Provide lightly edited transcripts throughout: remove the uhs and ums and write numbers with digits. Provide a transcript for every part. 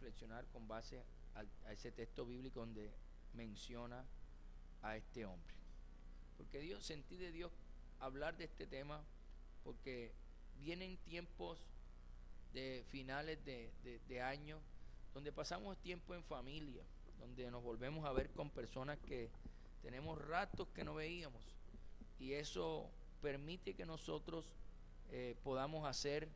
reflexionar con base a ese texto bíblico donde menciona a este hombre. Porque sentí de Dios hablar de este tema, porque vienen tiempos de finales de año, donde pasamos tiempo en familia, donde nos volvemos a ver con personas que tenemos ratos que no veíamos, y eso permite que nosotros podamos hacer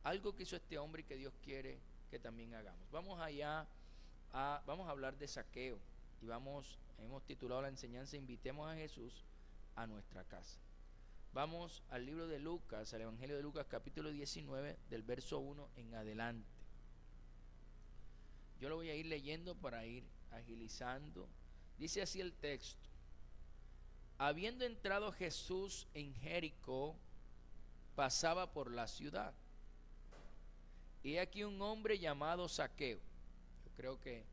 algo que hizo este hombre y que Dios quiere que también hagamos. Vamos a hablar de Zaqueo, y hemos titulado la enseñanza Invitemos a Jesús a nuestra casa. Vamos al libro de Lucas, al Evangelio de Lucas, capítulo 19, del verso 1 en adelante. Yo lo voy a ir leyendo para ir agilizando. Dice así el texto: habiendo entrado Jesús en Jericó, pasaba por la ciudad. Y aquí un hombre llamado Zaqueo. Yo creo que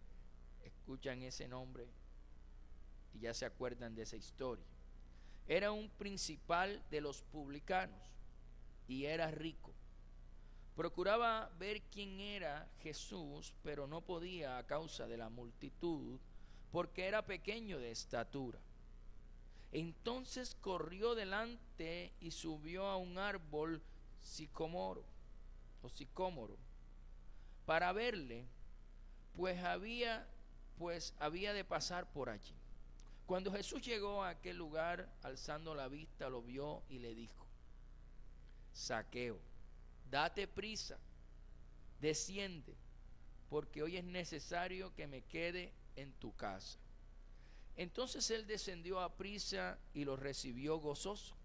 escuchan ese nombre y ya se acuerdan de esa historia. Era un principal de los publicanos y era rico. Procuraba ver quién era Jesús, pero no podía a causa de la multitud, porque era pequeño de estatura. Entonces corrió delante y subió a un árbol sicómoro para verle, pues había de pasar por allí. Cuando Jesús llegó a aquel lugar, alzando la vista, lo vio y le dijo: Zaqueo, date prisa, desciende, porque hoy es necesario que me quede en tu casa. Entonces él descendió a prisa y lo recibió gozoso.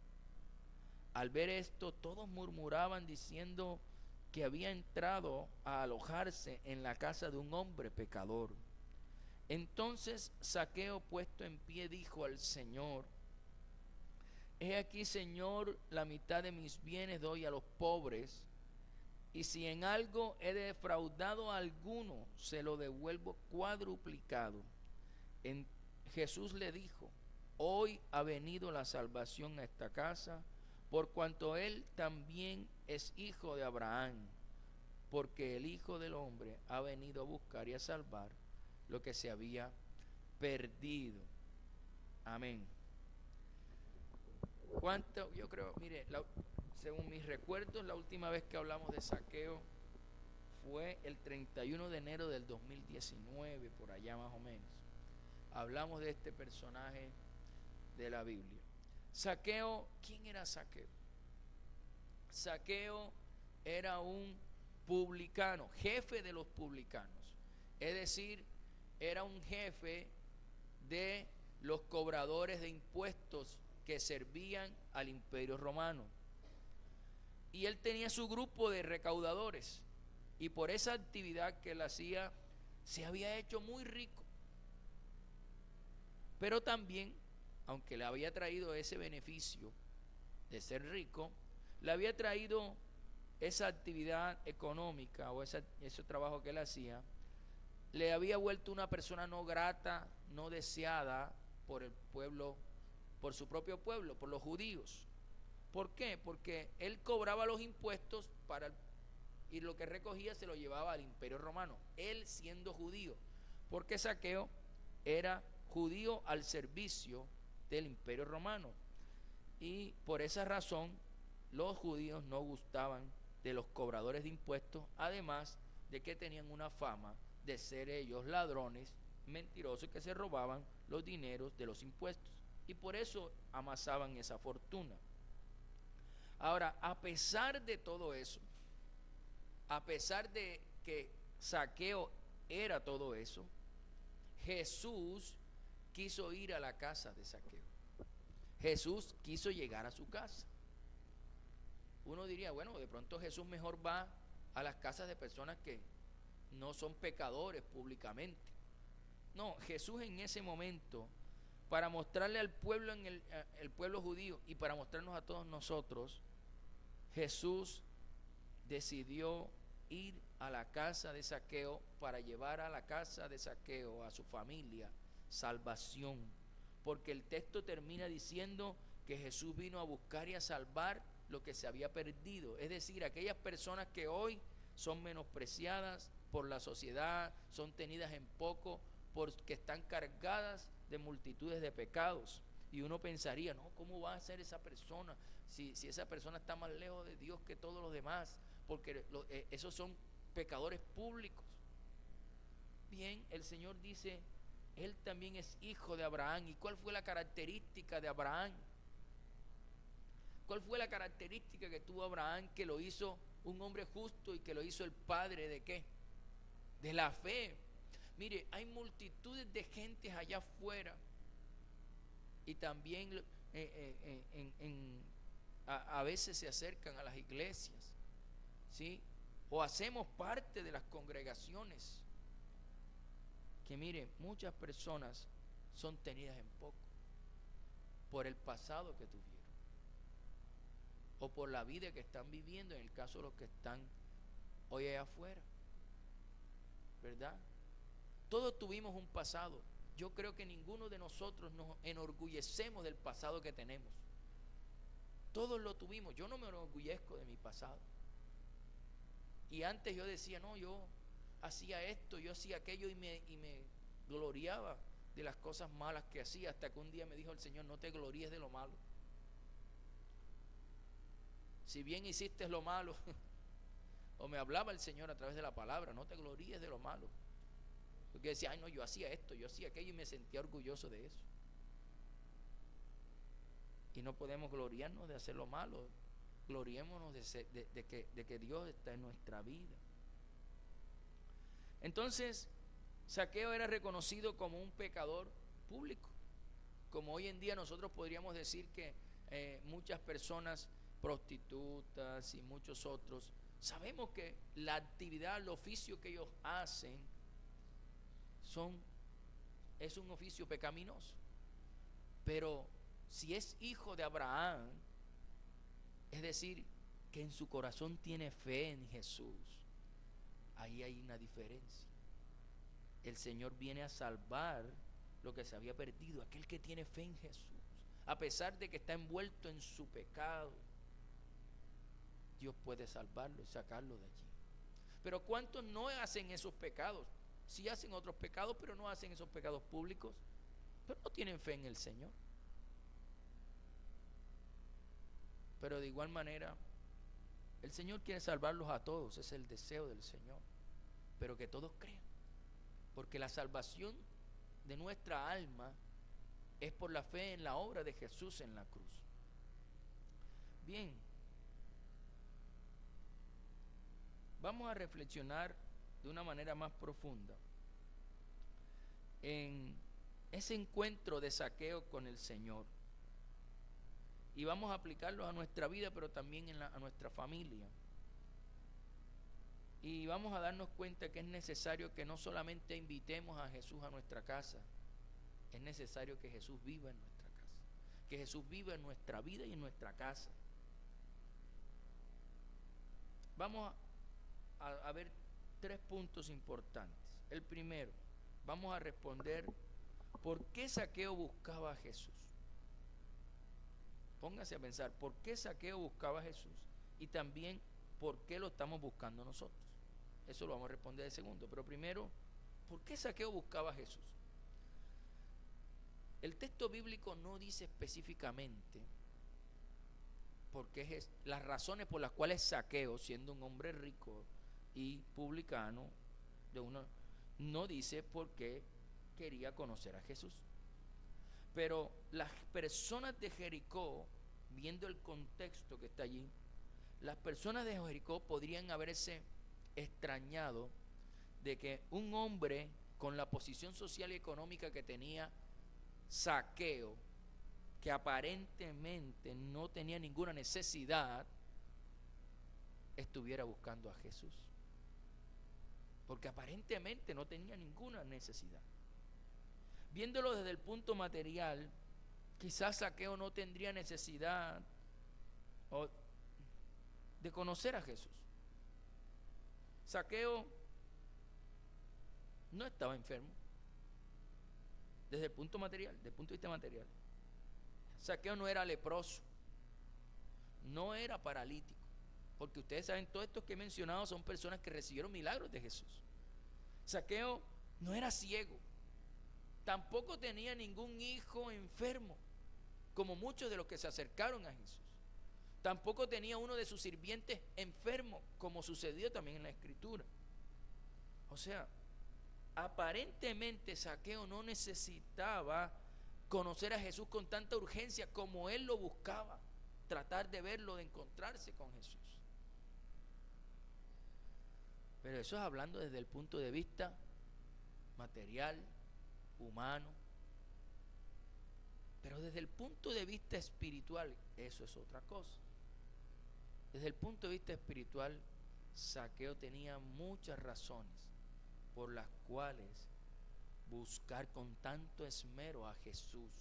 Al ver esto, todos murmuraban diciendo que había entrado a alojarse en la casa de un hombre pecador. Entonces Zaqueo, puesto en pie, dijo al Señor: he aquí, Señor, la mitad de mis bienes doy a los pobres, y si en algo he defraudado a alguno, se lo devuelvo cuadruplicado. Jesús le dijo: hoy ha venido la salvación a esta casa, por cuanto él también es hijo de Abraham, porque el Hijo del Hombre ha venido a buscar y a salvar lo que se había perdido. Amén. Yo creo, mire, según mis recuerdos, la última vez que hablamos de Zaqueo fue el 31 de enero del 2019, por allá más o menos. Hablamos de este personaje de la Biblia. Zaqueo, ¿quién era Zaqueo? Zaqueo era un publicano, jefe de los publicanos. Es decir, era un jefe de los cobradores de impuestos que servían al Imperio Romano. Y él tenía su grupo de recaudadores, y por esa actividad que él hacía, se había hecho muy rico. Pero también, aunque le había traído ese beneficio de ser rico, le había traído esa actividad económica o ese trabajo que él hacía, le había vuelto una persona no grata, no deseada por el pueblo, por su propio pueblo, por los judíos. ¿Por qué? Porque él cobraba los impuestos y lo que recogía se lo llevaba al Imperio Romano, él siendo judío, porque Zaqueo era judío al servicio del Imperio Romano, y por esa razón los judíos no gustaban de los cobradores de impuestos, además de que tenían una fama de ser ellos ladrones, mentirosos, que se robaban los dineros de los impuestos, y por eso amasaban esa fortuna. Ahora, a pesar de todo eso, a pesar de que Zaqueo era todo eso, Jesús quiso ir a la casa de Zaqueo. Jesús quiso llegar a su casa. Uno diría, bueno, de pronto Jesús mejor va a las casas de personas que no son pecadores públicamente. No, Jesús en ese momento, para mostrarle al pueblo, el pueblo judío, y para mostrarnos a todos nosotros, Jesús decidió ir a la casa de Zaqueo para llevar a la casa de Zaqueo, a su familia, salvación. Porque el texto termina diciendo que Jesús vino a buscar y a salvar lo que se había perdido. Es decir, aquellas personas que hoy son menospreciadas, por la sociedad, son tenidas en poco porque están cargadas de multitudes de pecados. Y uno pensaría, no, ¿cómo va a ser esa persona si esa persona está más lejos de Dios que todos los demás? Porque esos son pecadores públicos. Bien, el Señor dice, él también es hijo de Abraham. ¿Y cuál fue la característica de Abraham? ¿Cuál fue la característica que tuvo Abraham que lo hizo un hombre justo y que lo hizo el padre de qué? De la fe. Mire, hay multitudes de gentes allá afuera y también a veces se acercan a las iglesias, ¿sí? O hacemos parte de las congregaciones que, mire, muchas personas son tenidas en poco por el pasado que tuvieron o por la vida que están viviendo, en el caso de los que están hoy allá afuera, ¿verdad? Todos tuvimos un pasado. Yo creo que ninguno de nosotros nos enorgullecemos del pasado que tenemos. Todos lo tuvimos. Yo no me enorgullezco de mi pasado. Y antes yo decía, no, yo hacía esto, yo hacía aquello y me gloriaba de las cosas malas que hacía, hasta que un día me dijo el Señor, no te gloríes de lo malo. Si bien hiciste lo malo, o me hablaba el Señor a través de la palabra, no te gloríes de lo malo. Porque decía, ay no, yo hacía esto, yo hacía aquello y me sentía orgulloso de eso. Y no podemos gloriarnos de hacer lo malo. Gloriémonos de que Dios está en nuestra vida. Entonces, Zaqueo era reconocido como un pecador público. Como hoy en día nosotros podríamos decir que muchas personas prostitutas y muchos otros, sabemos que la actividad, el oficio que ellos hacen es un oficio pecaminoso. Pero si es hijo de Abraham, es decir, que en su corazón tiene fe en Jesús, ahí hay una diferencia. El Señor viene a salvar lo que se había perdido, aquel que tiene fe en Jesús, a pesar de que está envuelto en su pecado. Dios puede salvarlo y sacarlo de allí. Pero ¿cuántos no hacen esos pecados? Sí hacen otros pecados, pero no hacen esos pecados públicos, pero no tienen fe en el Señor. Pero de igual manera, el Señor quiere salvarlos a todos, es el deseo del Señor, pero que todos crean, porque la salvación de nuestra alma es por la fe en la obra de Jesús en la cruz. Bien, vamos a reflexionar de una manera más profunda en ese encuentro de Zaqueo con el Señor. Y vamos a aplicarlo a nuestra vida, pero también a nuestra familia. Y vamos a darnos cuenta que es necesario que no solamente invitemos a Jesús a nuestra casa, es necesario que Jesús viva en nuestra casa, que Jesús viva en nuestra vida y en nuestra casa. Vamos a ver 3 puntos importantes. El primero, vamos a responder ¿por qué Zaqueo buscaba a Jesús? Póngase a pensar, ¿por qué Zaqueo buscaba a Jesús? Y también, ¿por qué lo estamos buscando nosotros? Eso lo vamos a responder de segundo. Pero primero, ¿por qué Zaqueo buscaba a Jesús? El texto bíblico no dice específicamente porque las razones por las cuales Zaqueo, siendo un hombre rico y publicano, no dice por qué quería conocer a Jesús. Pero las personas de Jericó, viendo el contexto que está allí, las personas de Jericó podrían haberse extrañado de que un hombre con la posición social y económica que tenía Zaqueo, que aparentemente no tenía ninguna necesidad, estuviera buscando a Jesús. Porque aparentemente no tenía ninguna necesidad. Viéndolo desde el punto material, quizás Zaqueo no tendría necesidad de conocer a Jesús. Zaqueo no estaba enfermo desde el punto material, desde el punto de vista material. Zaqueo no era leproso, no era paralítico, porque ustedes saben, todos estos que he mencionado son personas que recibieron milagros de Jesús. Zaqueo no era ciego, tampoco tenía ningún hijo enfermo, como muchos de los que se acercaron a Jesús. Tampoco tenía uno de sus sirvientes enfermo, como sucedió también en la Escritura. O sea, aparentemente Zaqueo no necesitaba conocer a Jesús con tanta urgencia como él lo buscaba, tratar de verlo, de encontrarse con Jesús. Pero eso es hablando desde el punto de vista material, humano. Pero desde el punto de vista espiritual, eso es otra cosa. Desde el punto de vista espiritual, Zaqueo tenía muchas razones por las cuales buscar con tanto esmero a Jesús,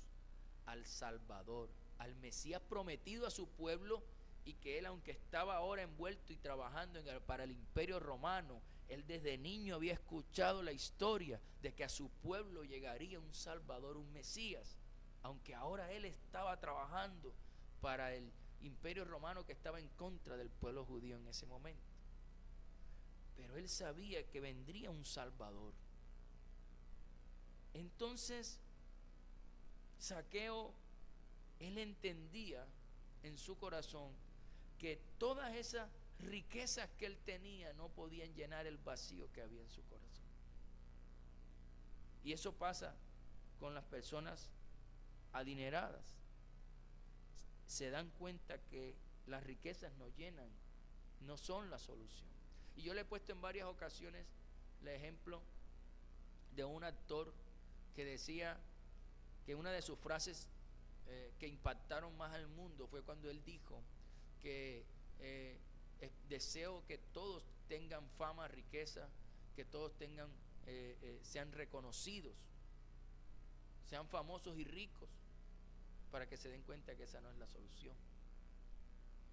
al Salvador, al Mesías prometido a su pueblo, y que él, aunque estaba ahora envuelto y trabajando para el Imperio Romano, él desde niño había escuchado la historia de que a su pueblo llegaría un Salvador, un Mesías, aunque ahora él estaba trabajando para el Imperio Romano que estaba en contra del pueblo judío en ese momento. Pero él sabía que vendría un Salvador. Entonces, Zaqueo, él entendía en su corazón que todas esas riquezas que él tenía no podían llenar el vacío que había en su corazón. Y eso pasa con las personas adineradas. Se dan cuenta que las riquezas no llenan, no son la solución. Y yo le he puesto en varias ocasiones el ejemplo de un actor que decía que una de sus frases que impactaron más al mundo fue cuando él dijo que deseo que todos tengan fama, riqueza, que todos tengan sean reconocidos, sean famosos y ricos, para que se den cuenta que esa no es la solución.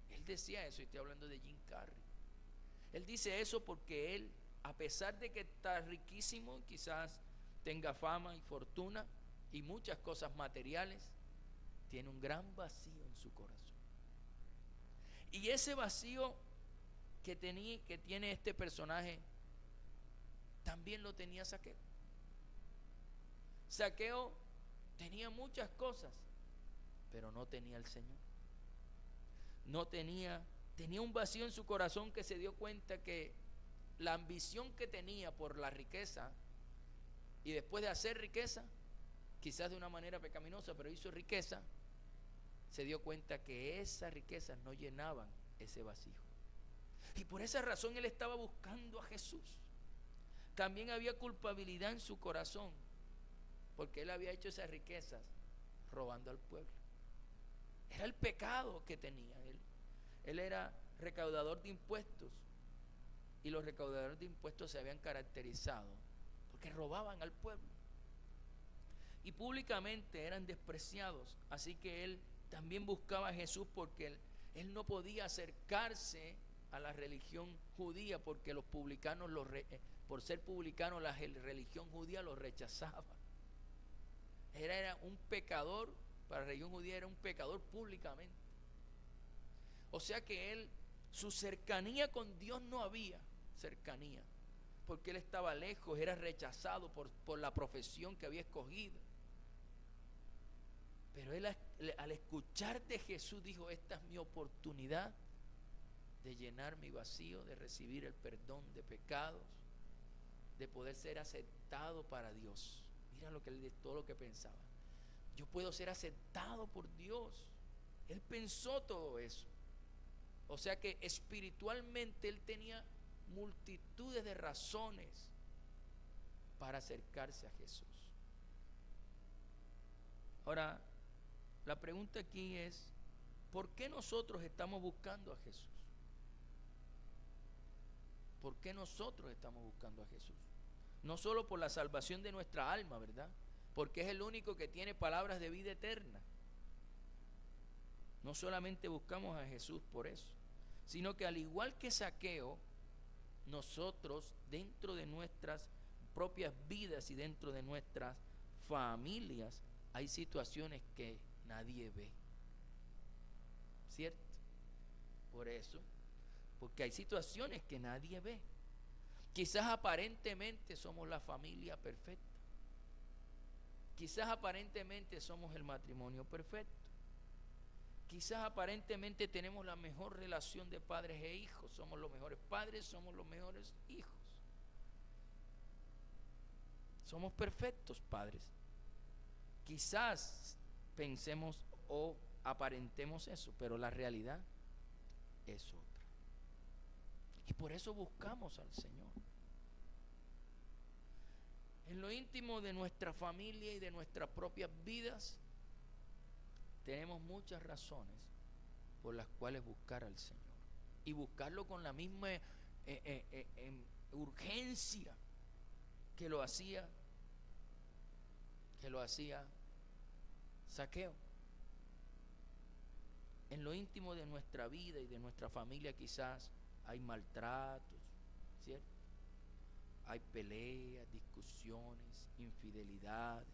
Él decía eso, y estoy hablando de Jim Carrey. Él dice eso porque él, a pesar de que está riquísimo, quizás tenga fama y fortuna y muchas cosas materiales, tiene un gran vacío en su corazón. Y ese vacío que tiene este personaje, también lo tenía Zaqueo. Zaqueo tenía muchas cosas, pero no tenía al Señor. Tenía un vacío en su corazón, que se dio cuenta que la ambición que tenía por la riqueza, y después de hacer riqueza, quizás de una manera pecaminosa, pero hizo riqueza, se dio cuenta que esas riquezas no llenaban ese vacío. Y por esa razón él estaba buscando a Jesús. También había culpabilidad en su corazón, porque él había hecho esas riquezas robando al pueblo. Era el pecado que tenía él. Él era recaudador de impuestos, y los recaudadores de impuestos se habían caracterizado porque robaban al pueblo y públicamente eran despreciados. Así que él también buscaba a Jesús, porque él no podía acercarse a la religión judía, porque los publicanos, por ser publicano, la religión judía los rechazaba. Era un pecador, para la religión judía era un pecador públicamente. O sea que su cercanía con Dios no había cercanía, porque él estaba lejos, era rechazado por la profesión que había escogido. Pero él, al escuchar de Jesús, dijo: esta es mi oportunidad de llenar mi vacío, de recibir el perdón de pecados, de poder ser aceptado para Dios. Mira todo lo que pensaba: yo puedo ser aceptado por Dios. Él pensó todo eso. O sea que espiritualmente él tenía multitudes de razones para acercarse a Jesús. Ahora, la pregunta aquí es: ¿por qué nosotros estamos buscando a Jesús? ¿Por qué nosotros estamos buscando a Jesús? No solo por la salvación de nuestra alma, ¿verdad? Porque es el único que tiene palabras de vida eterna. No solamente buscamos a Jesús por eso, sino que al igual que Zaqueo, nosotros, dentro de nuestras propias vidas y dentro de nuestras familias, hay situaciones que nadie ve, ¿cierto? Por eso, porque hay situaciones que nadie ve. Quizás aparentemente somos la familia perfecta. Quizás aparentemente somos el matrimonio perfecto. Quizás aparentemente tenemos la mejor relación de padres e hijos. Somos los mejores padres, somos los mejores hijos. Somos perfectos padres. Quizás pensemos o aparentemos eso, pero la realidad es otra. Y por eso buscamos al Señor. En lo íntimo de nuestra familia y de nuestras propias vidas, tenemos muchas razones por las cuales buscar al Señor. Y buscarlo con la misma urgencia que lo hacía Zaqueo. En lo íntimo de nuestra vida y de nuestra familia quizás hay maltratos, ¿cierto? Hay peleas, discusiones, infidelidades.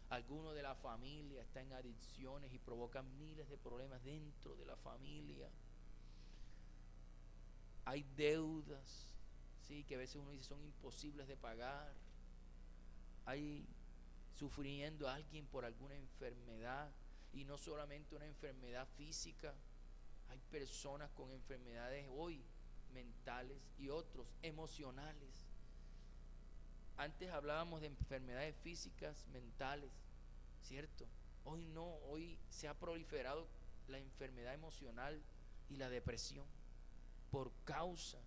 Alguno de la familia está en adicciones y provocan miles de problemas dentro de la familia. Hay deudas, sí, que a veces uno dice son imposibles de pagar. Hay sufriendo a alguien por alguna enfermedad, y no solamente una enfermedad física. Hay personas con enfermedades hoy mentales y otros emocionales. Antes hablábamos de enfermedades físicas, mentales, ¿cierto? Hoy no, hoy se ha proliferado la enfermedad emocional y la depresión por causa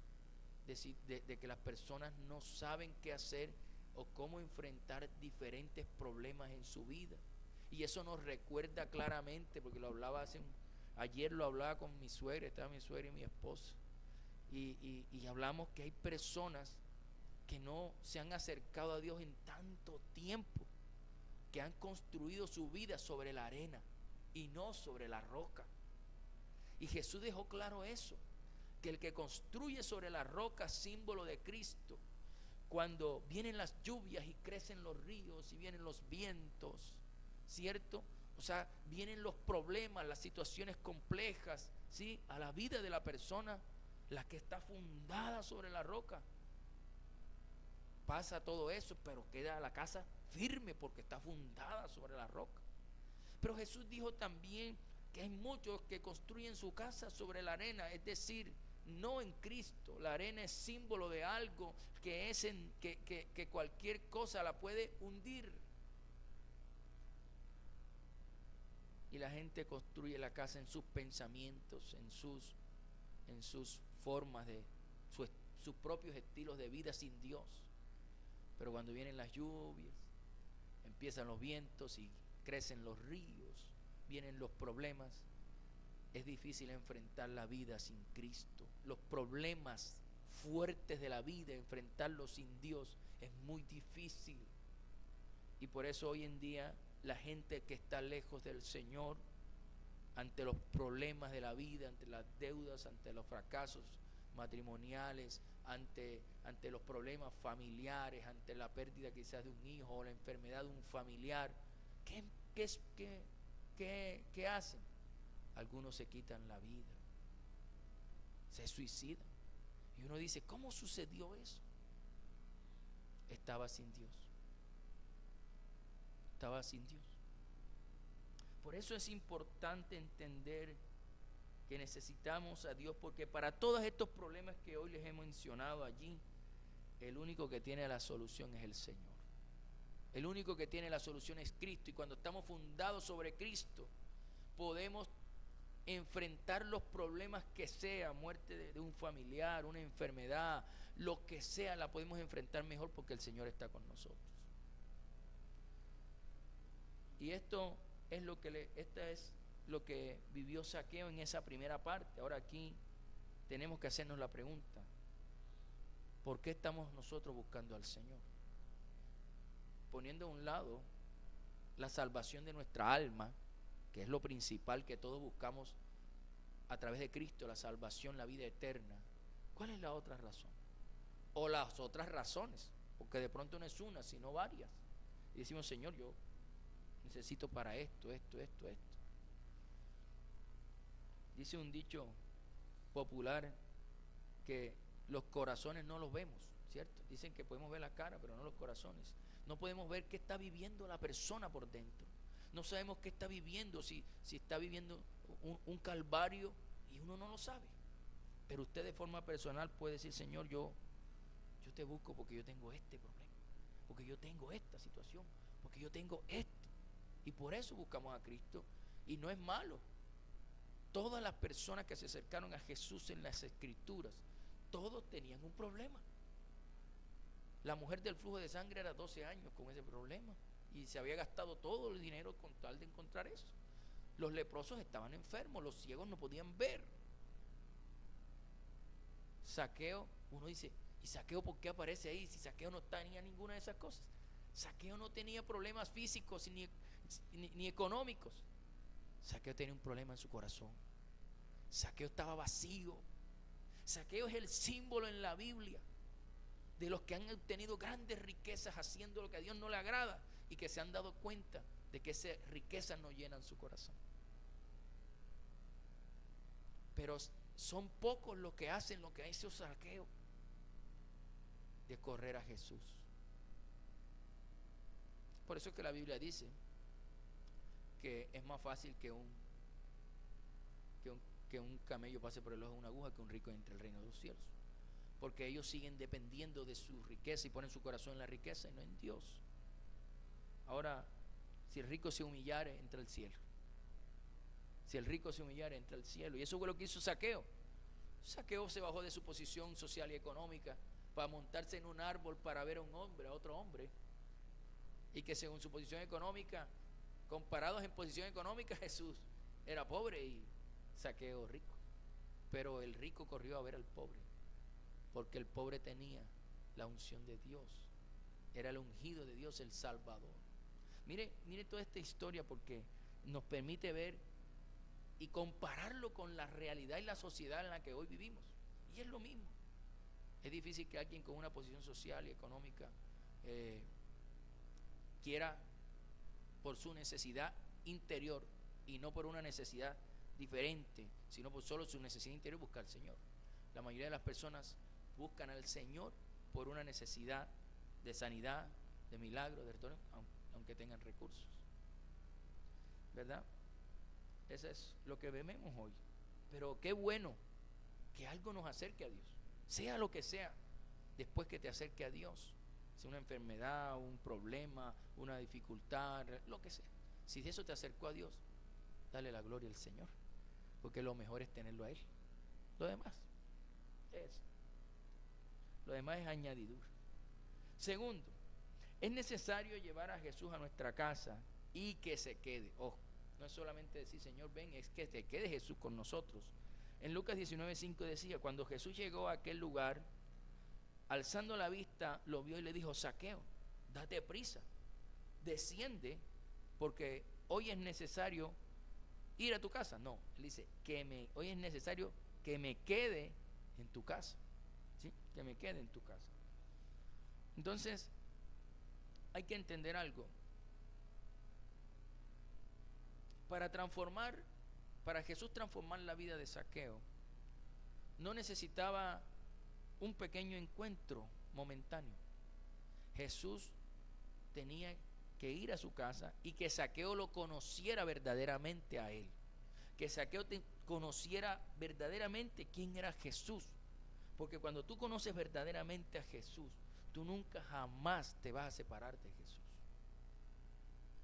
de que las personas no saben qué hacer o cómo enfrentar diferentes problemas en su vida. Y eso nos recuerda claramente, porque ayer lo hablaba con mi suegra, estaba mi suegra y mi esposa, y hablamos que hay personas que no se han acercado a Dios en tanto tiempo, que han construido su vida sobre la arena y no sobre la roca. Y Jesús dejó claro eso, que el que construye sobre la roca, símbolo de Cristo, cuando vienen las lluvias y crecen los ríos y vienen los vientos, ¿cierto? O sea, vienen los problemas, las situaciones complejas, ¿sí? A la vida de la persona, la que está fundada sobre la roca. Pasa todo eso, pero queda la casa firme porque está fundada sobre la roca. Pero Jesús dijo también que hay muchos que construyen su casa sobre la arena, es decir, no en Cristo. La arena es símbolo de algo que cualquier cosa la puede hundir. Y la gente construye la casa en sus pensamientos, en sus formas sus propios estilos de vida sin Dios. Pero cuando vienen las lluvias, empiezan los vientos y crecen los ríos, vienen los problemas, es difícil enfrentar la vida sin Cristo. Los problemas fuertes de la vida, enfrentarlos sin Dios es muy difícil. Y por eso hoy en día la gente que está lejos del Señor, ante los problemas de la vida, ante las deudas, ante los fracasos matrimoniales, ante los problemas familiares, ante la pérdida quizás de un hijo o la enfermedad de un familiar, ¿qué hacen? Algunos se quitan la vida, se suicidan. Y uno dice, ¿cómo sucedió eso? Estaba sin Dios. Estaba sin Dios. Por eso es importante entender que necesitamos a Dios, porque para todos estos problemas que hoy les he mencionado allí, el único que tiene la solución es el Señor. El único que tiene la solución es Cristo. Y cuando estamos fundados sobre Cristo, podemos enfrentar los problemas que sea, muerte de un familiar, una enfermedad, lo que sea, la podemos enfrentar mejor porque el Señor está con nosotros. Y esta es lo que vivió Zaqueo en esa primera parte. Ahora aquí tenemos que hacernos la pregunta: ¿por qué estamos nosotros buscando al Señor? Poniendo a un lado la salvación de nuestra alma, que es lo principal que todos buscamos a través de Cristo, la salvación, la vida eterna. ¿Cuál es la otra razón? O las otras razones, porque de pronto no es una, sino varias. Y decimos, Señor, yo necesito para esto. Dice un dicho popular que los corazones no los vemos, ¿cierto? Dicen que podemos ver la cara, pero no los corazones. No podemos ver qué está viviendo la persona por dentro. No sabemos qué está viviendo, si está viviendo un calvario y uno no lo sabe. Pero usted de forma personal puede decir, Señor, yo te busco porque yo tengo este problema, porque yo tengo esta situación, porque yo tengo esto. Y por eso buscamos a Cristo. Y no es malo. Todas las personas que se acercaron a Jesús en las Escrituras, todos tenían un problema. La mujer del flujo de sangre era 12 años con ese problema y se había gastado todo el dinero con tal de encontrar eso. Los leprosos estaban enfermos, los ciegos no podían ver. Saqueo, uno dice, ¿y Saqueo por qué aparece ahí? Si Saqueo no tenía ninguna de esas cosas. Saqueo no tenía problemas físicos ni económicos. Saqueo tenía un problema en su corazón. Saqueo estaba vacío. Saqueo es el símbolo en la Biblia de los que han obtenido grandes riquezas haciendo lo que a Dios no le agrada y que se han dado cuenta de que esas riquezas no llenan su corazón. Pero son pocos los que hacen lo que hizo Saqueo, de correr a Jesús. Por eso es que la Biblia dice que es más fácil que un camello pase por el ojo de una aguja que un rico entre el reino de los cielos. Porque ellos siguen dependiendo de su riqueza y ponen su corazón en la riqueza y no en Dios. Ahora, si el rico se humillare, entra al cielo. Si el rico se humillare, entra al cielo. Y eso fue lo que hizo Saqueo. Saqueo se bajó de su posición social y económica para montarse en un árbol para ver a un hombre, a otro hombre. Y que según su posición económica, comparados en posición económica, Jesús era pobre y Saqueo rico. Pero el rico corrió a ver al pobre, porque el pobre tenía la unción de Dios. Era el ungido de Dios, el Salvador. Mire toda esta historia, porque nos permite ver y compararlo con la realidad y la sociedad en la que hoy vivimos. Y es lo mismo. Es difícil que alguien con una posición social y económica quiera, por su necesidad interior y no por una necesidad diferente, sino por solo su necesidad interior, buscar al Señor. La mayoría de las personas buscan al Señor por una necesidad de sanidad, de milagro, de retorno, aunque tengan recursos, ¿verdad? Eso es lo que vemos hoy. Pero qué bueno que algo nos acerque a Dios, sea lo que sea, después que te acerque a Dios, sea una enfermedad, un problema, una dificultad, lo que sea. Si de eso te acercó a Dios, dale la gloria al Señor, porque lo mejor es tenerlo a Él. Lo demás es añadidura. Segundo, es necesario llevar a Jesús a nuestra casa y que se quede. Ojo, no es solamente decir, Señor, ven, es que te quede Jesús con nosotros. En Lucas 19:5 decía, cuando Jesús llegó a aquel lugar, alzando la vista, lo vio y le dijo, Saqueo, date prisa, desciende, porque hoy es necesario ir a tu casa. No, él dice, hoy es necesario que me quede en tu casa. ¿Sí? Que me quede en tu casa. Entonces, hay que entender algo. Para Jesús transformar la vida de Saqueo, no necesitaba un pequeño encuentro momentáneo. Jesús tenía que ir a su casa y que Saqueo lo conociera verdaderamente a él. Que Saqueo conociera verdaderamente quién era Jesús. Porque cuando tú conoces verdaderamente a Jesús, tú nunca jamás te vas a separar de Jesús.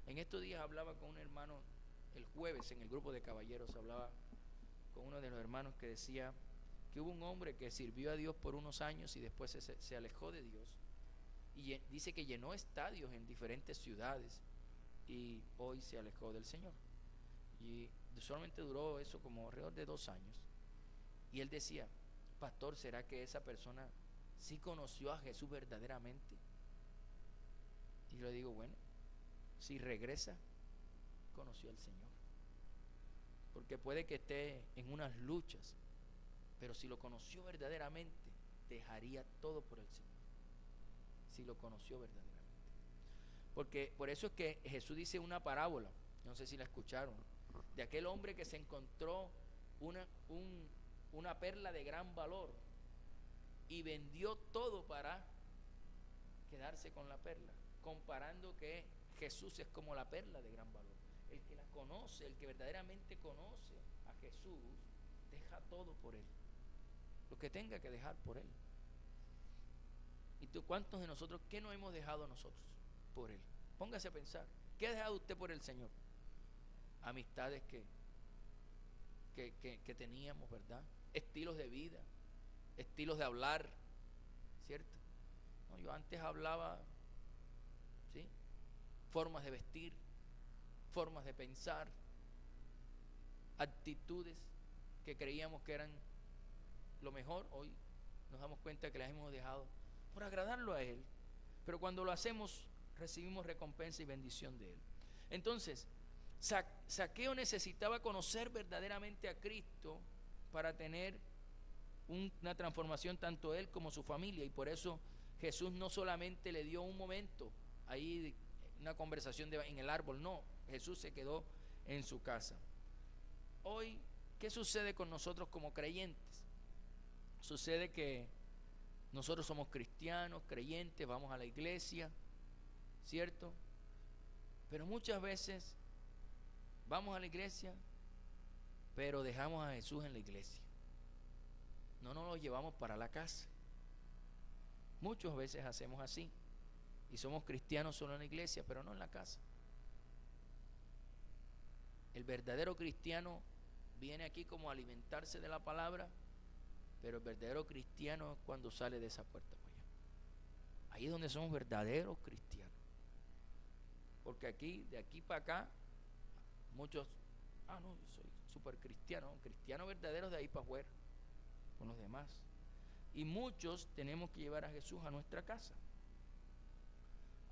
En estos días hablaba con un hermano, el jueves en el grupo de caballeros, hablaba con uno de los hermanos que decía que hubo un hombre que sirvió a Dios por unos años y después se alejó de Dios. Y dice que llenó estadios en diferentes ciudades y hoy se alejó del Señor. Y solamente duró eso como alrededor de 2 años. Y él decía, pastor, ¿será que esa persona sí conoció a Jesús verdaderamente? Y yo le digo, bueno, si regresa, conoció al Señor. Porque puede que esté en unas luchas, pero si lo conoció verdaderamente, dejaría todo por el Señor. Si lo conoció verdaderamente. Porque por eso es que Jesús dice una parábola, no sé si la escucharon, de aquel hombre que se encontró una perla de gran valor y vendió todo para quedarse con la perla, comparando que Jesús es como la perla de gran valor. El que la conoce, el que verdaderamente conoce a Jesús, deja todo por él, lo que tenga que dejar por él. ¿Y tú cuántos de nosotros, qué no hemos dejado nosotros por él? Póngase a pensar, ¿qué ha dejado usted por el Señor? Amistades que teníamos, ¿verdad? Estilos de vida, estilos de hablar, ¿cierto? No, yo antes hablaba, ¿sí? Formas de vestir, formas de pensar, actitudes que creíamos que eran lo mejor. Hoy nos damos cuenta que las hemos dejado por agradarlo a Él, pero cuando lo hacemos recibimos recompensa y bendición de Él. Entonces, Zaqueo necesitaba conocer verdaderamente a Cristo para tener una transformación tanto él como su familia, y por eso Jesús no solamente le dio un momento ahí una conversación en el árbol, no, Jesús se quedó en su casa. Hoy, ¿qué sucede con nosotros como creyentes? Sucede que nosotros somos cristianos, creyentes, vamos a la iglesia, ¿cierto? Pero muchas veces vamos a la iglesia, pero dejamos a Jesús en la iglesia. No nos lo llevamos para la casa. Muchas veces hacemos así. Y somos cristianos solo en la iglesia, pero no en la casa. El verdadero cristiano viene aquí como a alimentarse de la palabra, pero el verdadero cristiano es cuando sale de esa puerta para allá. Ahí es donde somos verdaderos cristianos. Porque aquí, de aquí para acá, muchos, no, yo soy súper cristiano. Cristiano verdadero de ahí para afuera, con los demás. Y muchos tenemos que llevar a Jesús a nuestra casa.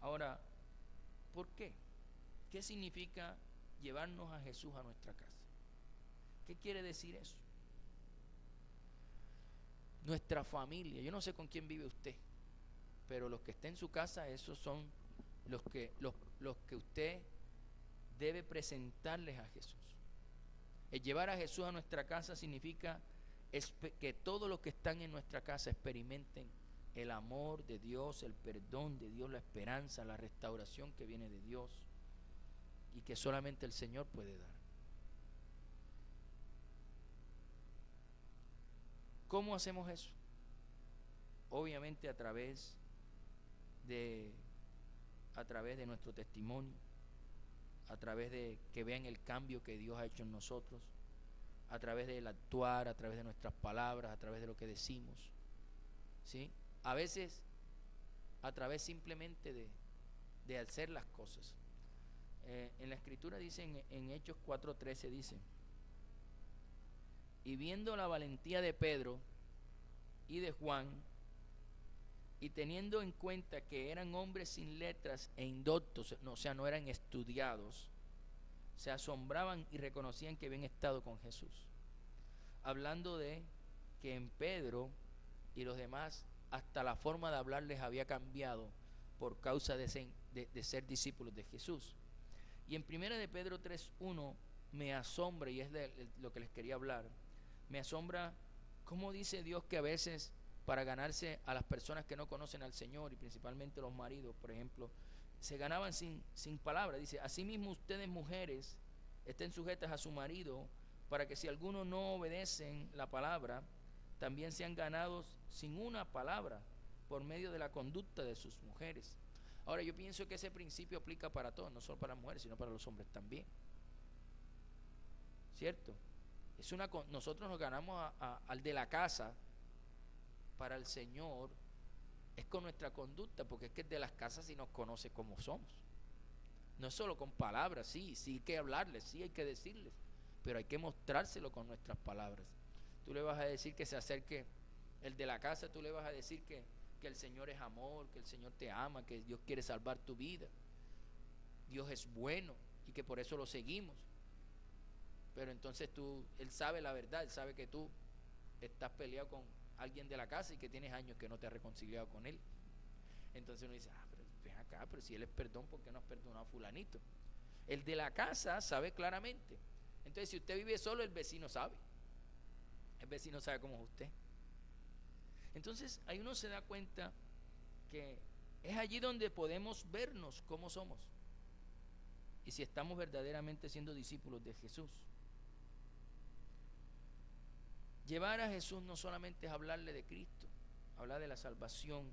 Ahora, ¿por qué? ¿Qué significa llevarnos a Jesús a nuestra casa? ¿Qué quiere decir eso? Nuestra familia, yo no sé con quién vive usted, pero los que estén en su casa, esos son los que usted debe presentarles a Jesús. El llevar a Jesús a nuestra casa significa que todos los que están en nuestra casa experimenten el amor de Dios, el perdón de Dios, la esperanza, la restauración que viene de Dios y que solamente el Señor puede dar. ¿Cómo hacemos eso? Obviamente a través de nuestro testimonio, a través de que vean el cambio que Dios ha hecho en nosotros, a través del actuar, a través de nuestras palabras, a través de lo que decimos, ¿sí? A veces a través simplemente de hacer las cosas. En la escritura dice, en Hechos 4:13 dice: y viendo la valentía de Pedro y de Juan, y teniendo en cuenta que eran hombres sin letras e indoctos, o sea, no eran estudiados, se asombraban y reconocían que habían estado con Jesús. Hablando de que en Pedro y los demás, hasta la forma de hablar les había cambiado por causa de ser discípulos de Jesús. Y en 1 de Pedro 3:1 me asombra, y es lo que les quería hablar, me asombra cómo dice Dios que a veces para ganarse a las personas que no conocen al Señor, y principalmente los maridos, por ejemplo, se ganaban sin palabras. Dice: asimismo ustedes mujeres estén sujetas a su marido, para que si algunos no obedecen la palabra, también sean ganados sin una palabra por medio de la conducta de sus mujeres. Ahora, yo pienso que ese principio aplica para todos, no solo para las mujeres, sino para los hombres también, ¿cierto? Nosotros nos ganamos al de la casa para el Señor, es con nuestra conducta, porque es que el de las casas sí nos conoce como somos. No es solo con palabras, sí hay que hablarles, sí hay que decirles, pero hay que mostrárselo con nuestras palabras. Tú le vas a decir que se acerque el de la casa, tú le vas a decir que el Señor es amor, que el Señor te ama, que Dios quiere salvar tu vida, Dios es bueno y que por eso lo seguimos. Pero entonces él sabe la verdad, él sabe que tú estás peleado con alguien de la casa y que tienes años que no te has reconciliado con él. Entonces uno dice: pero ven acá, pero si él es perdón, ¿por qué no has perdonado a fulanito? El de la casa sabe claramente. Entonces, si usted vive solo, el vecino sabe. El vecino sabe cómo es usted. Entonces, ahí uno se da cuenta que Es allí donde podemos vernos cómo somos y si estamos verdaderamente siendo discípulos de Jesús. Llevar a Jesús no solamente es hablarle de Cristo, hablar de la salvación,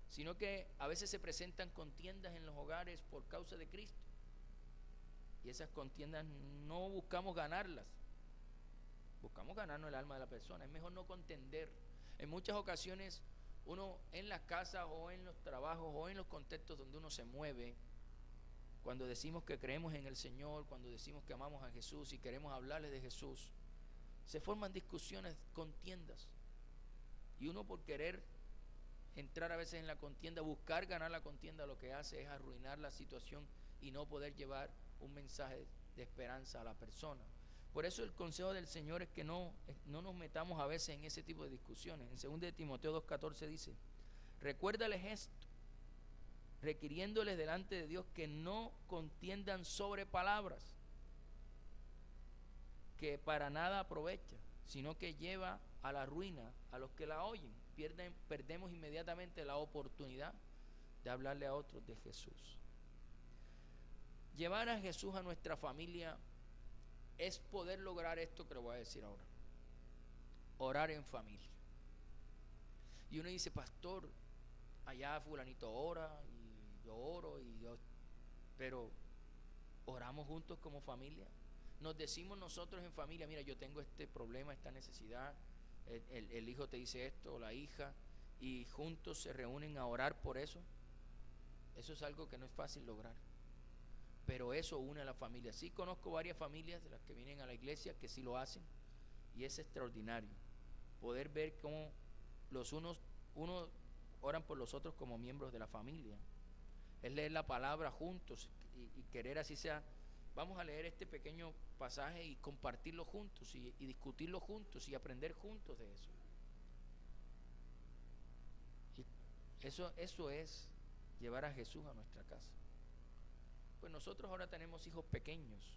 sino que a veces se presentan contiendas en los hogares por causa de Cristo. Y esas contiendas no buscamos ganarlas, buscamos ganarnos el alma de la persona. Es mejor no contender. En muchas ocasiones uno en las casas o en los trabajos o en los contextos donde uno se mueve, cuando decimos que creemos en el Señor, cuando decimos que amamos a Jesús y queremos hablarles de Jesús, se forman discusiones, contiendas. Y uno por querer entrar a veces en la contienda, buscar ganar la contienda, lo que hace es arruinar la situación y no poder llevar un mensaje de esperanza a la persona. Por eso el consejo del Señor es que no nos metamos a veces en ese tipo de discusiones. En 2 de Timoteo 2:14 dice: recuérdales esto, requiriéndoles delante de Dios que no contiendan sobre palabras, que para nada aprovecha, sino que lleva a la ruina a los que la oyen. Perdemos inmediatamente la oportunidad de hablarle a otros de Jesús. Llevar a Jesús a nuestra familia es poder lograr esto que le voy a decir ahora: orar en familia. Y uno dice: pastor, allá fulanito ora y yo oro pero oramos juntos como familia. Nos decimos nosotros en familia: mira, yo tengo este problema, esta necesidad, el hijo te dice esto, o la hija, y juntos se reúnen a orar por eso. Eso es algo que no es fácil lograr, pero eso une a la familia. Sí conozco varias familias de las que vienen a la iglesia que sí lo hacen, y es extraordinario poder ver cómo unos oran por los otros como miembros de la familia. Es leer la palabra juntos y querer, así sea, vamos a leer este pequeño pasaje y compartirlo juntos y discutirlo juntos y aprender juntos de eso. Y eso es llevar a Jesús a nuestra casa. Pues nosotros ahora tenemos hijos pequeños.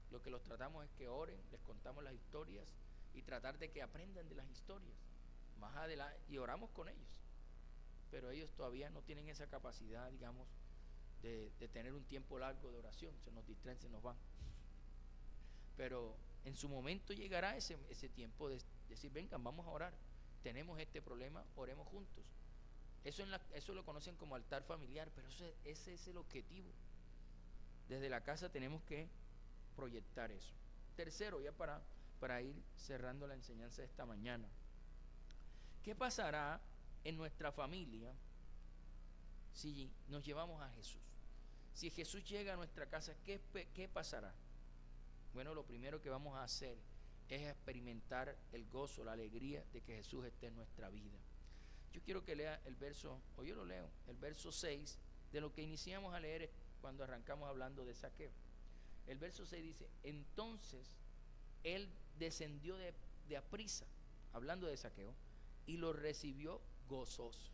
Lo que los tratamos es que oren, les contamos las historias y tratar de que aprendan de las historias. Más adelante, y oramos con ellos. Pero ellos todavía no tienen esa capacidad, digamos, de tener un tiempo largo de oración. Se nos distraen, se nos van. Pero en su momento llegará ese tiempo de decir: vengan, vamos a orar, tenemos este problema, oremos juntos. Eso lo conocen como altar familiar, pero ese es el objetivo. Desde la casa tenemos que proyectar eso. Tercero, ya para ir cerrando la enseñanza de esta mañana: ¿qué pasará en nuestra familia si nos llevamos a Jesús? Si Jesús llega a nuestra casa, ¿qué pasará? Bueno, lo primero que vamos a hacer es experimentar el gozo, la alegría de que Jesús esté en nuestra vida. Yo quiero que lea el verso, o yo lo leo, el verso 6 de lo que iniciamos a leer cuando arrancamos hablando de Zaqueo. El verso 6 dice: entonces él descendió de aprisa, hablando de Zaqueo, y lo recibió gozoso.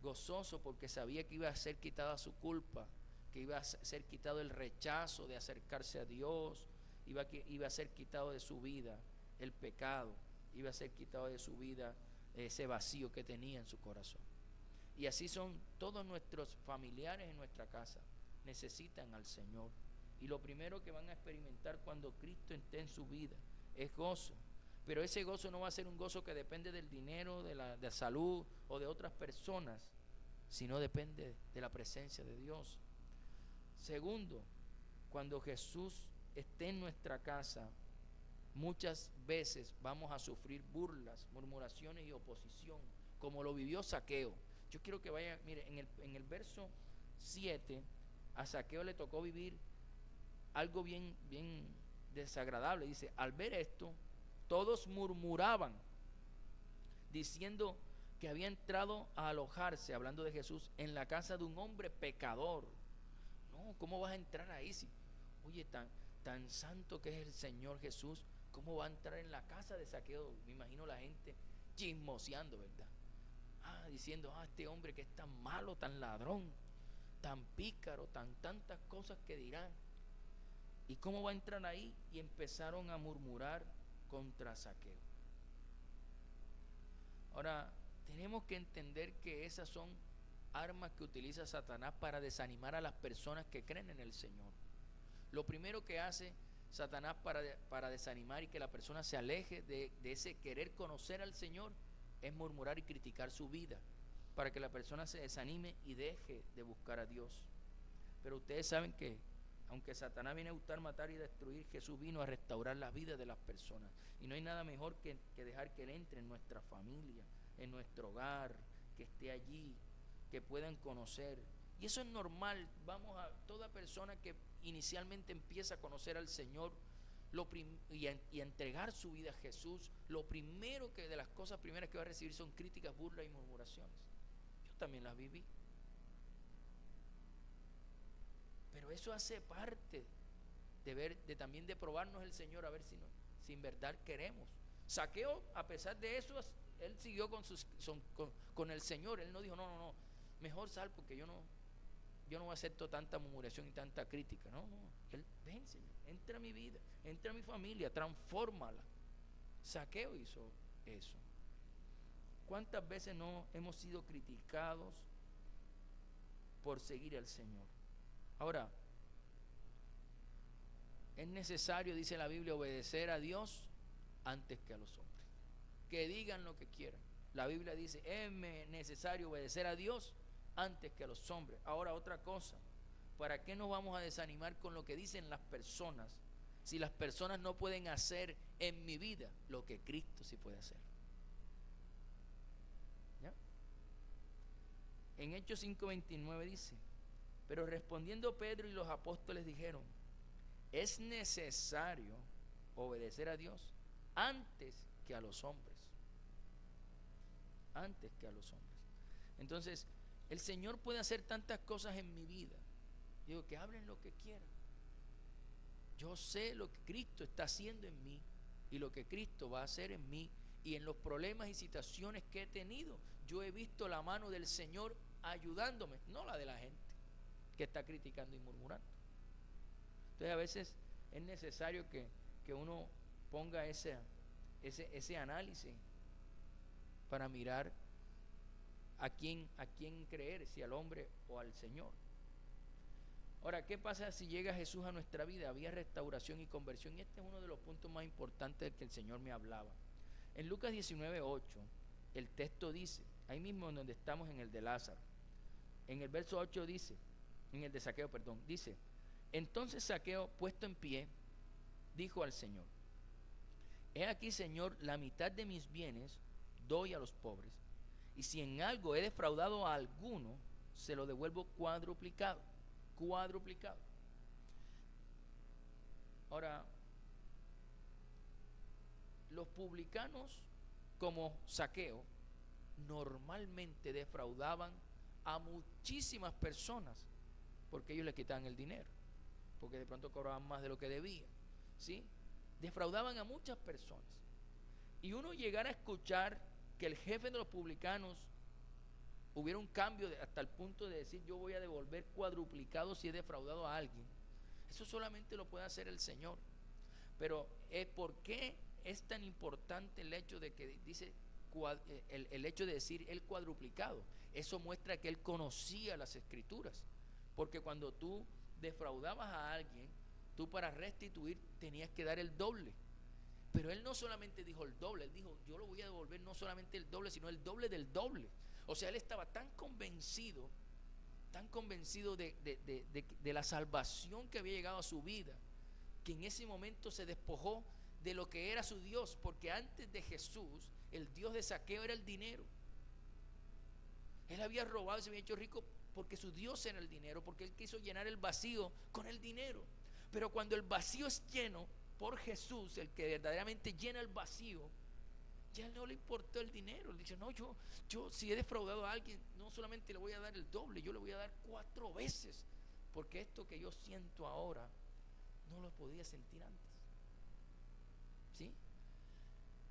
Gozoso porque sabía que iba a ser quitada su culpa, que iba a ser quitado el rechazo de acercarse a Dios, iba a ser quitado de su vida el pecado, iba a ser quitado de su vida ese vacío que tenía en su corazón. Y así son todos nuestros familiares en nuestra casa, necesitan al Señor. Y lo primero que van a experimentar cuando Cristo esté en su vida es gozo. Pero ese gozo no va a ser un gozo que depende del dinero, de la salud o de otras personas, sino depende de la presencia de Dios. Segundo, cuando Jesús esté en nuestra casa, muchas veces vamos a sufrir burlas, murmuraciones y oposición, como lo vivió Zaqueo. Yo quiero que vaya, mire, en el verso 7, a Zaqueo le tocó vivir algo bien desagradable. Dice: al ver esto, todos murmuraban, diciendo que había entrado a alojarse, hablando de Jesús, en la casa de un hombre pecador. No, ¿cómo vas a entrar ahí? Oye, tan santo que es el Señor Jesús, ¿cómo va a entrar en la casa de Zaqueo? Me imagino la gente chismoseando, ¿verdad? Diciendo: este hombre que es tan malo, tan ladrón, tan pícaro, tantas cosas que dirán. ¿Y cómo va a entrar ahí? Y empezaron a murmurar contra Zaqueo. Ahora, tenemos que entender que esas son armas que utiliza Satanás para desanimar a las personas que creen en el Señor. Lo primero que hace Satanás para desanimar y que la persona se aleje de ese querer conocer al Señor es murmurar y criticar su vida, para que la persona se desanime y deje de buscar a Dios. Pero ustedes saben que aunque Satanás viene a hurtar, matar y destruir, Jesús vino a restaurar la vida de las personas. Y no hay nada mejor que dejar que Él entre en nuestra familia, en nuestro hogar, que esté allí, que puedan conocer. Y eso es normal. Toda persona que inicialmente empieza a conocer al Señor y a entregar su vida a Jesús, lo primero de las cosas primeras que va a recibir son críticas, burlas y murmuraciones. Yo también las viví. Pero eso hace parte también de probarnos el Señor, a ver si en verdad queremos. Zaqueo, a pesar de eso, él siguió con el Señor. Él no dijo, no, mejor sal porque yo no acepto tanta murmuración y tanta crítica. No, él, ven Señor, entra a mi vida, entra a mi familia, transfórmala. Zaqueo hizo eso. ¿Cuántas veces no hemos sido criticados por seguir al Señor? Ahora, es necesario, dice la Biblia, obedecer a Dios antes que a los hombres. Que digan lo que quieran. La Biblia dice, es necesario obedecer a Dios antes que a los hombres. Ahora, otra cosa, ¿para qué nos vamos a desanimar con lo que dicen las personas si las personas no pueden hacer en mi vida lo que Cristo sí puede hacer? ¿Ya? En Hechos 5:29 dice, pero respondiendo Pedro y los apóstoles dijeron, es necesario obedecer a Dios antes que a los hombres. Antes que a los hombres. Entonces, el Señor puede hacer tantas cosas en mi vida. Digo, que hablen lo que quieran. Yo sé lo que Cristo está haciendo en mí y lo que Cristo va a hacer en mí. Y en los problemas y situaciones que he tenido, yo he visto la mano del Señor ayudándome, no la de la gente que está criticando y murmurando. Entonces a veces es necesario que uno ponga ese análisis para mirar a quién creer, si al hombre o al Señor. Ahora, ¿qué pasa si llega Jesús a nuestra vida? Había restauración y conversión, y este es uno de los puntos más importantes del que el Señor me hablaba. En Lucas 19:8, el texto dice, ahí mismo en donde estamos en el de Lázaro, en el verso 8 dice, en el de Zaqueo, perdón, dice, entonces Zaqueo, puesto en pie, dijo al Señor, he aquí, Señor, la mitad de mis bienes doy a los pobres, y si en algo he defraudado a alguno, se lo devuelvo cuadruplicado. Ahora, los publicanos como Zaqueo normalmente defraudaban a muchísimas personas porque ellos le quitaban el dinero, porque de pronto cobraban más de lo que debían, ¿sí? Defraudaban a muchas personas. Y uno llegar a escuchar que el jefe de los publicanos hubiera un cambio hasta el punto de decir, yo voy a devolver cuadruplicado si he defraudado a alguien, eso solamente lo puede hacer el Señor. Pero ¿por qué es tan importante el hecho de que dice el hecho de decir el cuadruplicado? Eso muestra que él conocía las Escrituras, porque cuando tú defraudabas a alguien, tú para restituir tenías que dar el doble. Pero él no solamente dijo el doble, él dijo, yo lo voy a devolver no solamente el doble, sino el doble del doble. O sea, él estaba tan convencido de la salvación que había llegado a su vida, que en ese momento se despojó de lo que era su Dios, porque antes de Jesús, el Dios de Zaqueo era el dinero. Él había robado y se había hecho rico porque su Dios era el dinero, porque él quiso llenar el vacío con el dinero. Pero cuando el vacío es lleno por Jesús, el que verdaderamente llena el vacío, ya no le importó el dinero. Él dice, no, yo si he defraudado a alguien, no solamente le voy a dar el doble, yo le voy a dar 4 veces, porque esto que yo siento ahora no lo podía sentir antes. ¿Sí?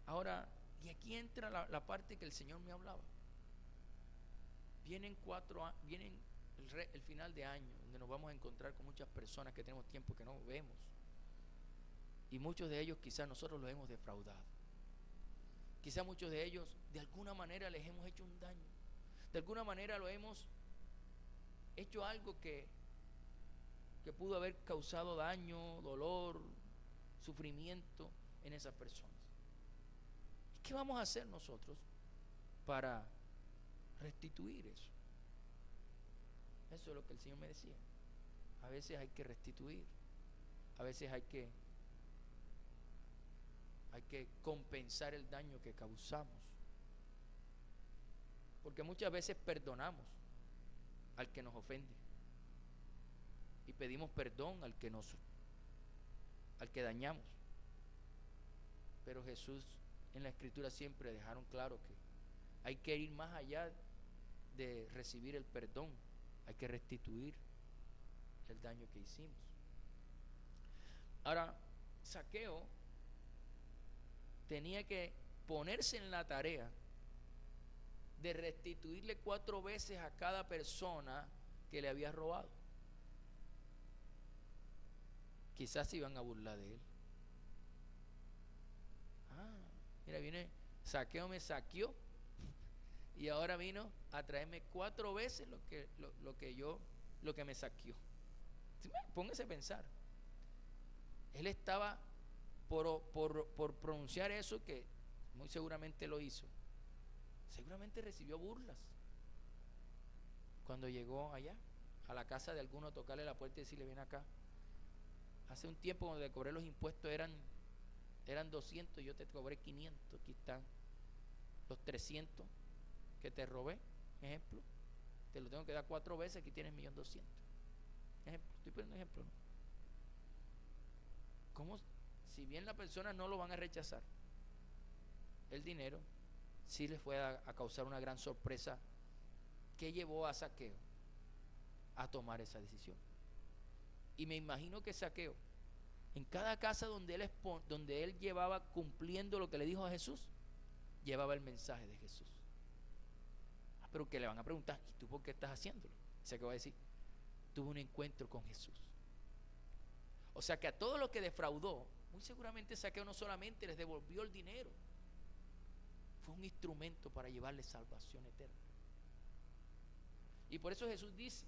Ahora, y aquí entra la parte que el Señor me hablaba. Vienen el final de año, donde nos vamos a encontrar con muchas personas que tenemos tiempo que no vemos, y muchos de ellos quizás nosotros los hemos defraudado. Quizá muchos de ellos de alguna manera les hemos hecho un daño. De alguna manera lo hemos hecho algo que pudo haber causado daño, dolor, sufrimiento en esas personas. ¿Qué vamos a hacer nosotros para restituir eso? Eso es lo que el Señor me decía. A veces hay que restituir, a veces hay que compensar el daño que causamos, porque muchas veces perdonamos al que nos ofende y pedimos perdón al que dañamos, pero Jesús en la Escritura siempre dejaron claro que hay que ir más allá de recibir el perdón, hay que restituir el daño que hicimos. Ahora, Zaqueo tenía que ponerse en la tarea de restituirle 4 veces a cada persona que le había robado. Quizás se iban a burlar de él. Mira, viene Zaqueo, me saqueó y ahora vino a traerme 4 veces lo que me saqueó. Póngase a pensar. Él estaba por pronunciar eso, que muy seguramente lo hizo. Seguramente recibió burlas cuando llegó allá a la casa de alguno, a tocarle la puerta y decirle: ven acá, hace un tiempo cuando te cobré los impuestos eran 200, yo te cobré 500, aquí están los 300 que te robé, ejemplo, te lo tengo que dar 4 veces, aquí tienes 1.200.000. Ejemplo, estoy poniendo ejemplo, ¿no? ¿Cómo? Si bien la persona no lo van a rechazar, el dinero sí les fue a causar una gran sorpresa que llevó a Zaqueo a tomar esa decisión. Y me imagino que Zaqueo, en cada casa donde él llevaba cumpliendo lo que le dijo a Jesús, llevaba el mensaje de Jesús. Pero que le van a preguntar: ¿y tú por qué estás haciéndolo? Zaqueo va a decir: tuve un encuentro con Jesús. O sea que a todos los que defraudó, muy seguramente Zaqueo no solamente les devolvió el dinero, fue un instrumento para llevarles salvación eterna. Y por eso Jesús dice,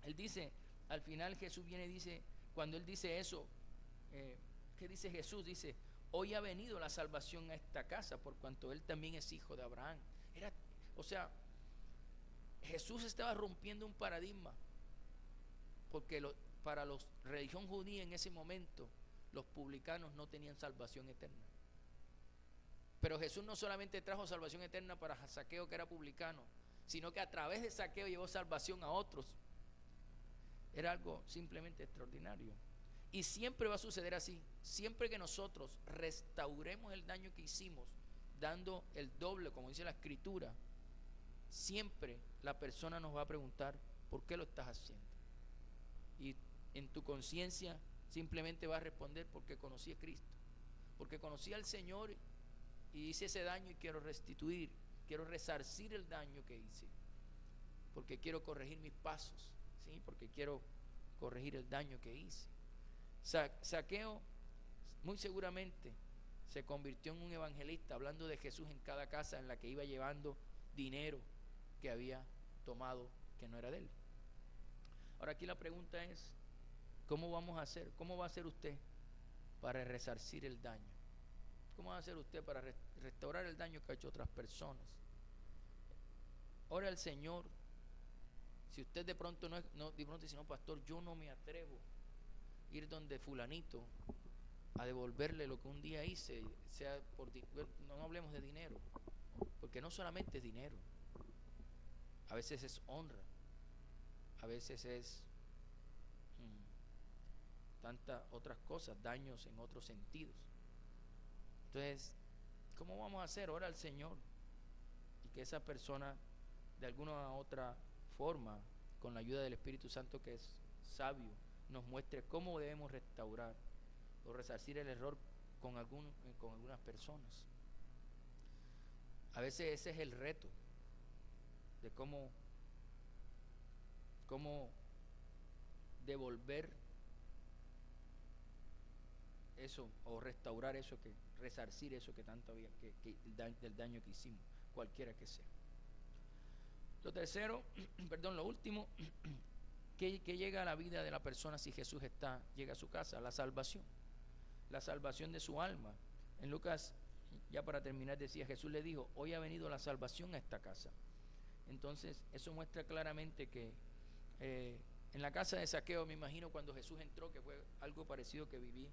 él dice, al final Jesús viene y dice, cuando él dice eso, ¿qué dice Jesús? Dice: hoy ha venido la salvación a esta casa, por cuanto él también es hijo de Abraham. O sea, Jesús estaba rompiendo un paradigma, porque para la religión judía en ese momento, los publicanos no tenían salvación eterna. Pero Jesús no solamente trajo salvación eterna para Zaqueo, que era publicano, sino que a través de Zaqueo llevó salvación a otros. Era algo simplemente extraordinario. Y siempre va a suceder así. Siempre que nosotros restauremos el daño que hicimos, dando el doble, como dice la Escritura, siempre la persona nos va a preguntar: ¿por qué lo estás haciendo? Y en tu conciencia simplemente vas a responder: porque conocí a Cristo, porque conocí al Señor y hice ese daño y quiero restituir, quiero resarcir el daño que hice, porque quiero corregir mis pasos, ¿sí? Porque quiero corregir el daño que hice. Zaqueo muy seguramente se convirtió en un evangelista, hablando de Jesús en cada casa en la que iba, llevando dinero que había tomado que no era de él. Ahora aquí la pregunta es: ¿cómo vamos a hacer? ¿Cómo va a hacer usted para resarcir el daño? ¿Cómo va a hacer usted para restaurar el daño que ha hecho otras personas? Ora al Señor. Si usted de pronto dice: no, pastor, yo no me atrevo a ir donde fulanito a devolverle lo que un día hice, sea no hablemos de dinero, porque no solamente es dinero, a veces es honra, a veces es tantas otras cosas, daños en otros sentidos. Entonces, ¿cómo vamos a hacer? Ora al Señor, y que esa persona de alguna u otra forma, con la ayuda del Espíritu Santo, que es sabio, nos muestre cómo debemos restaurar o resarcir el error con algunas personas. A veces ese es el reto de cómo devolver eso, o restaurar eso, que resarcir eso que tanto había, del daño que hicimos, cualquiera que sea. Lo tercero, perdón, lo último, que llega a la vida de la persona si Jesús llega a su casa, la salvación de su alma. En Lucas, ya para terminar, decía, Jesús le dijo, hoy ha venido la salvación a esta casa. Entonces, eso muestra claramente que en la casa de Zaqueo, me imagino cuando Jesús entró, que fue algo parecido que viví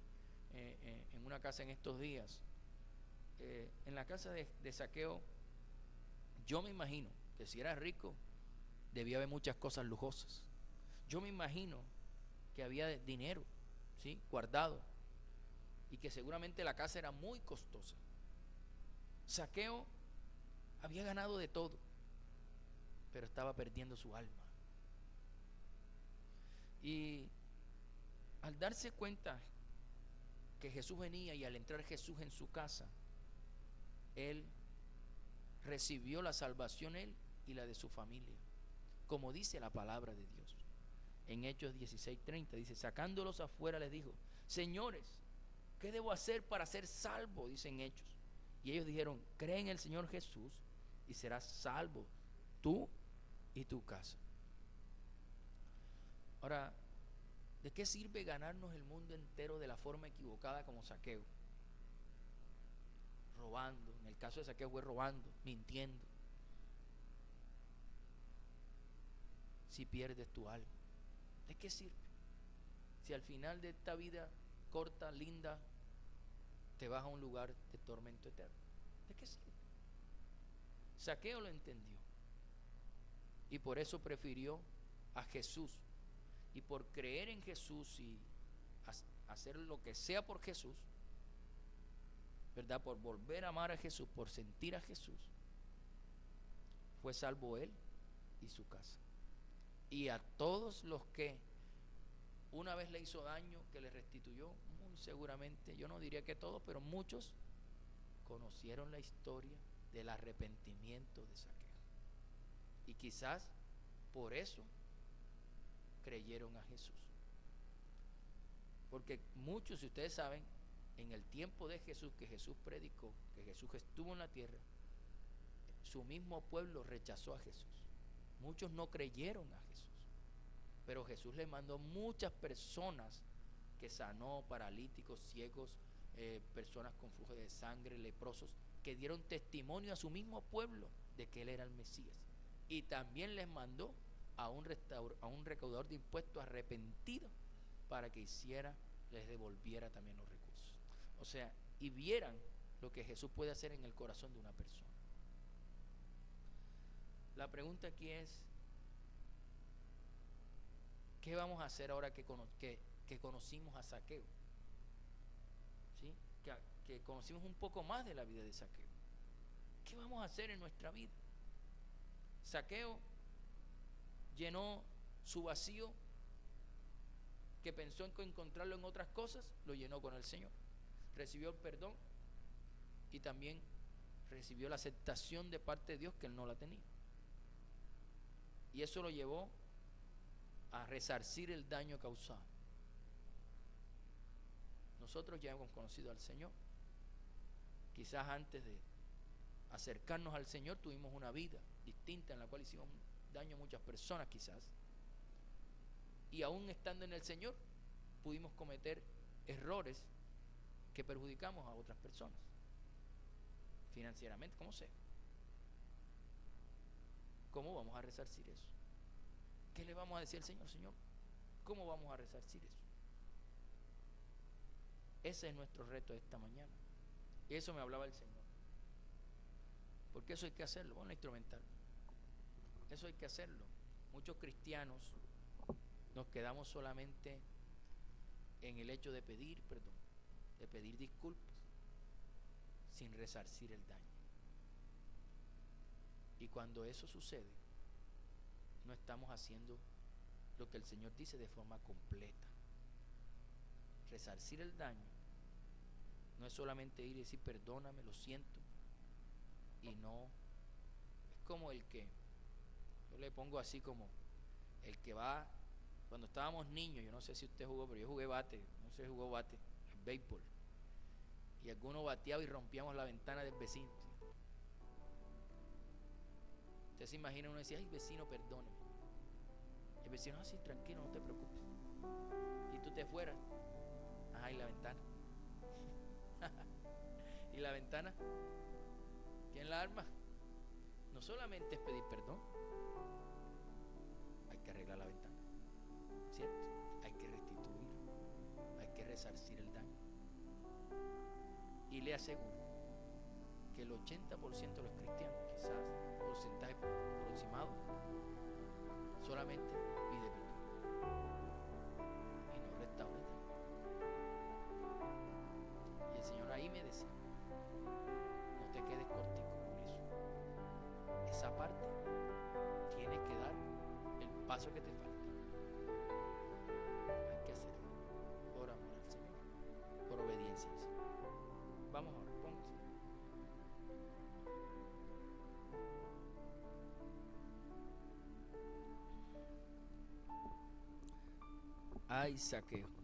en una casa en estos días, en la casa de Zaqueo, yo me imagino que si era rico, debía haber muchas cosas lujosas. Yo me imagino que había dinero, ¿sí?, guardado, y que seguramente la casa era muy costosa. Zaqueo había ganado de todo, pero estaba perdiendo su alma. Y al darse cuenta que Jesús venía y al entrar Jesús en su casa, él recibió la salvación, él y la de su familia, como dice la palabra de Dios. En Hechos 16:30 dice, sacándolos afuera les dijo, señores, ¿qué debo hacer para ser salvo? Dicen Hechos. Y ellos dijeron, cree en el Señor Jesús y serás salvo, tú y tu casa. Ahora, ¿de qué sirve ganarnos el mundo entero de la forma equivocada como Zaqueo? Robando, en el caso de Zaqueo fue robando, mintiendo. Si pierdes tu alma, ¿de qué sirve? Si al final de esta vida corta, linda, te vas a un lugar de tormento eterno, ¿de qué sirve? Zaqueo lo entendió y por eso prefirió a Jesús, y por creer en Jesús y hacer lo que sea por Jesús, ¿verdad?, por volver a amar a Jesús, por sentir a Jesús, fue salvo él y su casa. Y a todos los que una vez le hizo daño, que le restituyó, muy seguramente, yo no diría que todos, pero muchos conocieron la historia del arrepentimiento de Zaqueo. Y quizás por eso creyeron a Jesús. Porque muchos, si ustedes saben, en el tiempo de Jesús, que Jesús predicó, que Jesús estuvo en la tierra, su mismo pueblo rechazó a Jesús. Muchos no creyeron a Jesús, pero Jesús le mandó muchas personas que sanó, paralíticos, ciegos, personas con flujo de sangre, leprosos, que dieron testimonio a su mismo pueblo de que él era el Mesías. Y también les mandó a un recaudador de impuestos arrepentido para que les devolviera también los recursos. O sea, y vieran lo que Jesús puede hacer en el corazón de una persona. La pregunta aquí es, ¿qué vamos a hacer ahora que conocimos a Zaqueo? ¿Sí? Que conocimos un poco más de la vida de Zaqueo. ¿Qué vamos a hacer en nuestra vida? Zaqueo llenó su vacío, que pensó en encontrarlo en otras cosas, lo llenó con el Señor. Recibió el perdón y también recibió la aceptación de parte de Dios, que él no la tenía. Y eso lo llevó a resarcir el daño causado. Nosotros ya hemos conocido al Señor. Quizás antes de acercarnos al Señor tuvimos una vida distinta en la cual hicimos daño a muchas personas quizás. Y aún estando en el Señor pudimos cometer errores que perjudicamos a otras personas, financieramente, como sea. ¿Cómo vamos a resarcir eso? ¿Qué le vamos a decir al Señor? Señor, ¿cómo vamos a resarcir eso? Ese es nuestro reto de esta mañana. Y eso me hablaba el Señor. Porque eso hay que hacerlo, bueno, instrumental. Eso hay que hacerlo. Muchos cristianos nos quedamos solamente en el hecho de pedir perdón, de pedir disculpas, sin resarcir el daño. Y cuando eso sucede, no estamos haciendo lo que el Señor dice de forma completa. Resarcir el daño no es solamente ir y decir perdóname, lo siento, y no, es como el que, yo le pongo así como el que va, cuando estábamos niños, yo no sé si usted jugó, pero yo jugué bate, no sé si jugó bate, béisbol. Y algunos bateaban y rompíamos la ventana del vecino. Usted se imagina, uno decía, ay vecino, perdóneme. Y el vecino, sí, tranquilo, no te preocupes. Y tú te fueras. Ajá, y la ventana. Y la ventana, ¿quién la arma? No solamente es pedir perdón, hay que arreglar la ventana, ¿cierto? Hay que restituir, hay que resarcir el daño. Y le aseguro que el 80% de los cristianos, quizás un porcentaje aproximado, solamente pide perdón y no restaura el daño. Y el Señor ahí me decía, no te quedes cortico con eso. Esa parte tienes que dar el paso que te falta. Hay que hacerlo por amor al Señor, por obediencia al Señor. Vamos ahora, póngase. Ay, Zaqueo.